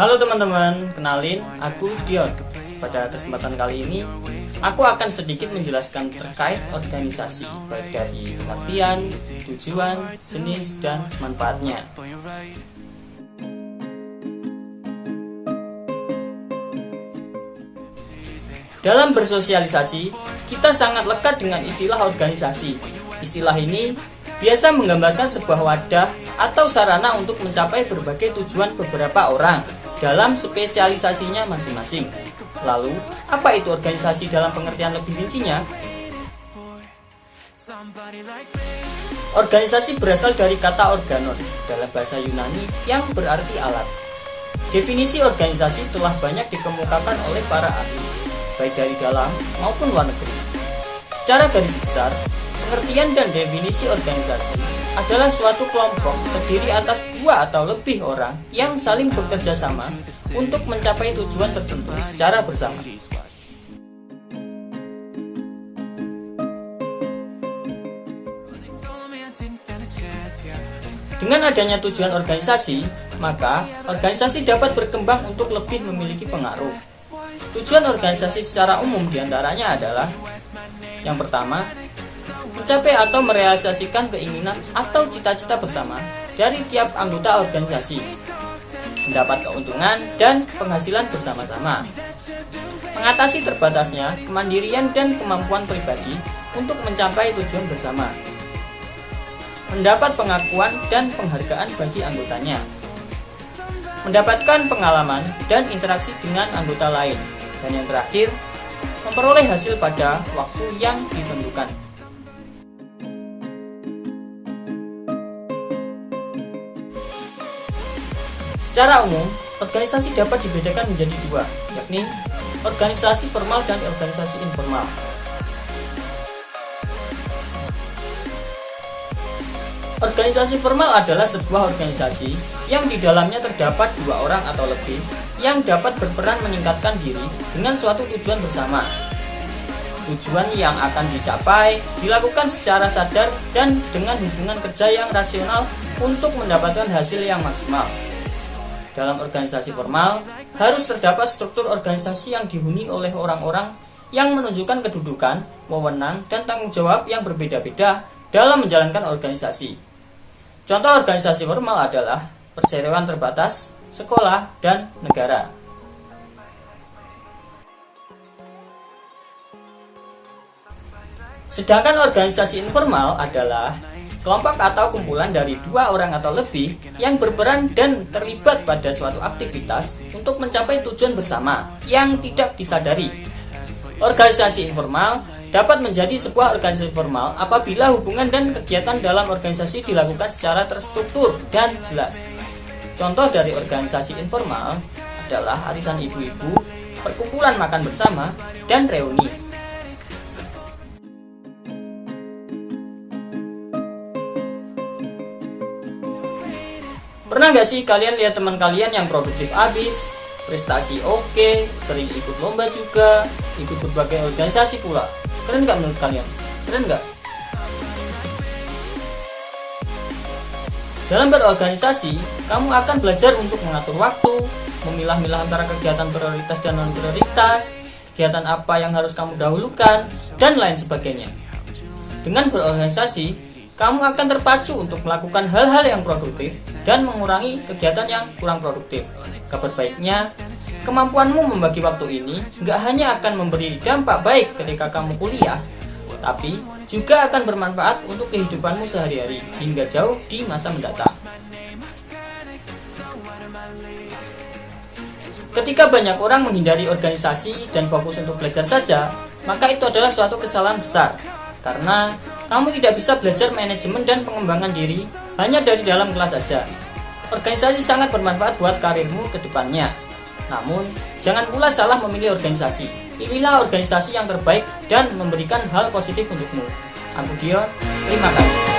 Halo teman-teman, kenalin aku Dion. Pada kesempatan kali ini, aku akan sedikit menjelaskan terkait organisasi, baik dari pengertian, tujuan, jenis, dan manfaatnya. Dalam bersosialisasi, kita sangat lekat dengan istilah organisasi. Istilah ini biasa menggambarkan sebuah wadah atau sarana untuk mencapai berbagai tujuan beberapa orang dalam spesialisasinya masing-masing. Lalu, apa itu organisasi dalam pengertian lebih rincinya? Organisasi berasal dari kata organon dalam bahasa Yunani yang berarti alat. Definisi organisasi telah banyak dikemukakan oleh para ahli, baik dari dalam maupun luar negeri. Secara garis besar, pengertian dan definisi organisasi adalah suatu kelompok terdiri atas dua atau lebih orang yang saling bekerja sama untuk mencapai tujuan tertentu secara bersama. Dengan adanya tujuan organisasi, maka organisasi dapat berkembang untuk lebih memiliki pengaruh. Tujuan organisasi secara umum diantaranya adalah: yang pertama, mencapai atau merealisasikan keinginan atau cita-cita bersama dari tiap anggota organisasi, mendapat keuntungan dan penghasilan bersama-sama, mengatasi terbatasnya kemandirian dan kemampuan pribadi untuk mencapai tujuan bersama, mendapat pengakuan dan penghargaan bagi anggotanya, mendapatkan pengalaman dan interaksi dengan anggota lain, dan yang terakhir, memperoleh hasil pada waktu yang ditentukan. Secara umum, organisasi dapat dibedakan menjadi dua, yakni organisasi formal dan organisasi informal. Organisasi formal adalah sebuah organisasi yang di dalamnya terdapat dua orang atau lebih yang dapat berperan meningkatkan diri dengan suatu tujuan bersama. Tujuan yang akan dicapai dilakukan secara sadar dan dengan hubungan kerja yang rasional untuk mendapatkan hasil yang maksimal. Dalam organisasi formal, harus terdapat struktur organisasi yang dihuni oleh orang-orang yang menunjukkan kedudukan, wewenang, dan tanggung jawab yang berbeda-beda dalam menjalankan organisasi. Contoh organisasi formal adalah perseroan terbatas, sekolah, dan negara. Sedangkan organisasi informal adalah kelompok atau kumpulan dari dua orang atau lebih yang berperan dan terlibat pada suatu aktivitas untuk mencapai tujuan bersama yang tidak disadari. Organisasi informal dapat menjadi sebuah organisasi formal apabila hubungan dan kegiatan dalam organisasi dilakukan secara terstruktur dan jelas. Contoh dari organisasi informal adalah arisan ibu-ibu, perkumpulan makan bersama, dan reuni. Pernah gak sih kalian lihat teman kalian yang produktif abis, prestasi oke, sering ikut lomba juga, ikut berbagai organisasi pula? Keren gak menurut kalian? Keren gak? Dalam berorganisasi, kamu akan belajar untuk mengatur waktu, memilah-milah antara kegiatan prioritas dan non-prioritas, kegiatan apa yang harus kamu dahulukan, dan lain sebagainya. Dengan berorganisasi, kamu akan terpacu untuk melakukan hal-hal yang produktif dan mengurangi kegiatan yang kurang produktif. Kabar baiknya, kemampuanmu membagi waktu ini gak hanya akan memberi dampak baik ketika kamu kuliah, tapi juga akan bermanfaat untuk kehidupanmu sehari-hari hingga jauh di masa mendatang. Ketika banyak orang menghindari organisasi dan fokus untuk belajar saja, maka itu adalah suatu kesalahan besar. Karena kamu tidak bisa belajar manajemen dan pengembangan diri hanya dari dalam kelas saja. Organisasi sangat bermanfaat buat karirmu ke depannya. Namun, jangan pula salah memilih organisasi. Pilihlah organisasi yang terbaik dan memberikan hal positif untukmu. Aku Dion, terima kasih.